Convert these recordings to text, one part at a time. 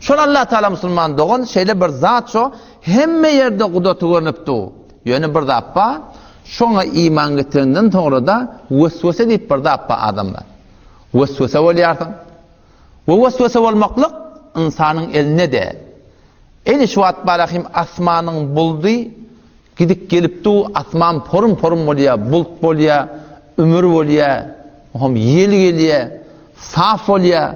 Şol Allah Teala Müslüman doğan şeyle bir zat şu hemme yerde kudreti görünüptü. Yani bir dappa şona iman getirenden sonra da vusvese deyip bir dappa adamlar. Vusvese ol yardım. Ve vusvese bولمقلق insanın eline de. En şu at barahim asmanın buldu gidip gelipti asman porum oluyor, bulut oluyor, ömür oluyor, yel geliyor, saf oluyor.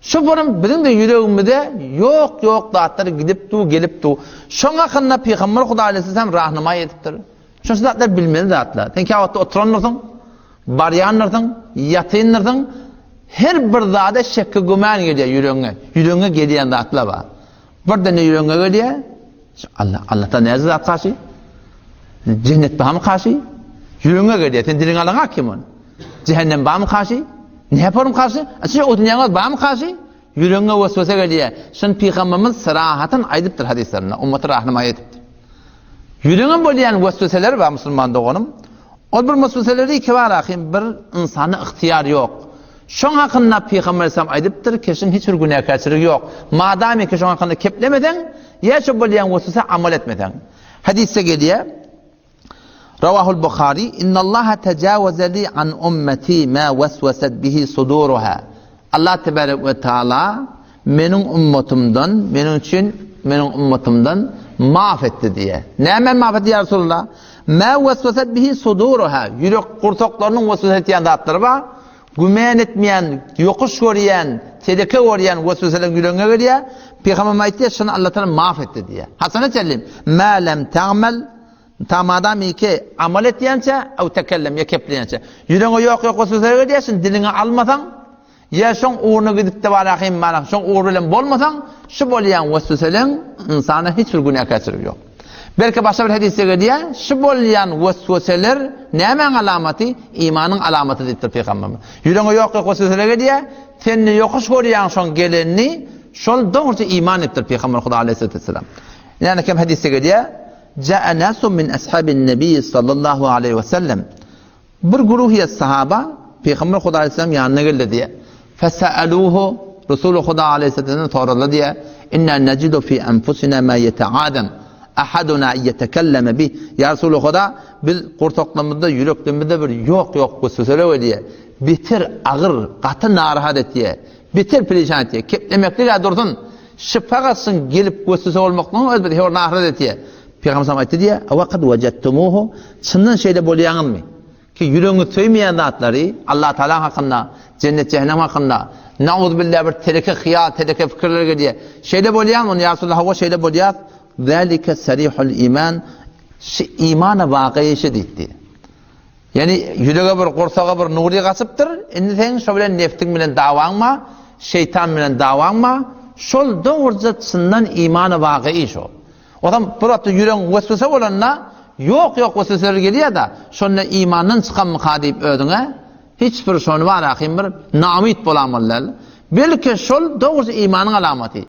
Şu forum bizim de yüreğimizde yok dağıtları gelip tu. Şoňa hakkında Peygamber Huda Aleyhisselam rahnama edipdir. Şu zatlar bilmeli zatlar. Sen kağıtta oturanlarsın, baryanlarsın, yatayınlarsın. Her bir zada şekki güman geliyor yüreğine. Yüreğine geliyen zatlar var. Bir de ne yüreğine geliyor? Allah'tan ne zat karşı? Cennet bağ mı karşı? Yüreğine geliyor. Sen dilin alana kimin? Cehennem bağ mı karşı? Ne yaparım karşı? Açıkça o dünyanın bağ mı karşı? Yüreğine vesvese geliyor. Şun Peygamberimiz sırahatın aydıptır hadislerine. Ümmeti rahnama ediptir. Yüreğine bolayan vesveseler var Müslüman doğanım. O bir vesveseleri iki var akim. Bir insana ihtiyar yok. Şun hakkında Peygamber Aleyhisselam aydıptır. Keşin hiçbir günahkarçılık yok. Madami ki şun hakkında keplemeden ya şu bolayan vesvese amel etmeden. Hadise geliyor. Ravahul Bukhari İnnallaha tecavüze li an ümmeti ma vesveset bihi suduruha. Allah Tebarek ve Teala benim ümmetimden mahvetti diye. Ne hemen mahvetti ya Resulullah? Ma vesveset bihi suduruha. Yürek kurtaklarının vesvese ettiğin zatları var. Gümen etmeyen, yokuş göreyen, tehlike göreyen vesveselerin yüreğine geliyor. Peygamber ayeti şunu Allah Teala mahvetti diye. Hasan Cellim ma lem ta'mel Tamadami ki amel ettiyense ev tekellem ya kepleyense. Yüreğine yok vesvese ediyorsun, dilini almasan ya şon uğruna gidip de varahim manak şon uğruyla bolmasan şu bolayan vesveselerin insana hiçbir günahkarçılık yok. Belki başka bir hadise geliyor. Şu bolayan vesveseler nemen alameti? İmanın alameti deyiptir Peygamberimiz. Yüreğine yok vesveseler geliyor. Tenni yokuş koruyan şon gelenini şol doğruca iman ettir Peygamber Huda Aleyhisselam. Yani kem hadise geliyor. Câe nâsum min ashabin nebi sallallahu aleyhi ve sellem. Bir gruhiye sahaba Peygamber Huda Aleyhisselam yanına geldi diye. Fesâluhu Resulü Huda Aleyhisselam'ın soradı diye. İnna necidu fi enfusina ma yete'adem. Ahaduna yetekelleme bih. Ya Resulü Huda biz kurtaklığımızda yüreklerimizde bir yok vesveseler diye. Bitir ağır katı narahat et diye. Bitir perişan et diye. Keplemekliyle dursun. Şıfakatsın gelip vesvese olmaktan özbeti hor narahat et diye. Peygamber sallallahu aleyhi ve sellem ayeti diye "Vakad vecettumuhu" çından şeyde bolayanın mı? Ki yüreğini töymeyen zatları Allah Teala hakkında, cennet cehennem hakkında nauzubillah bir tereke hıyal, tereke fikirler geliyor. Şeyde bolayan onu ya Resulullah o şeyde bolayan zalike sarihul iman imana vakıi şiddetti. Yani yüreğe bir korsağa bir nuri kasıptır. Indi sen şöyle neftin bilen davanma, şeytan bilen davanma, şol doğruca çından imana vakıi şu. O zaman burada yüreğin vesvese olanla yok vesveseler geliyor da şonla imandan çıkan mukadip ödüne hiçbir şonu var akim bir namit bolamallar. Belki şol doğrusu imanın alameti.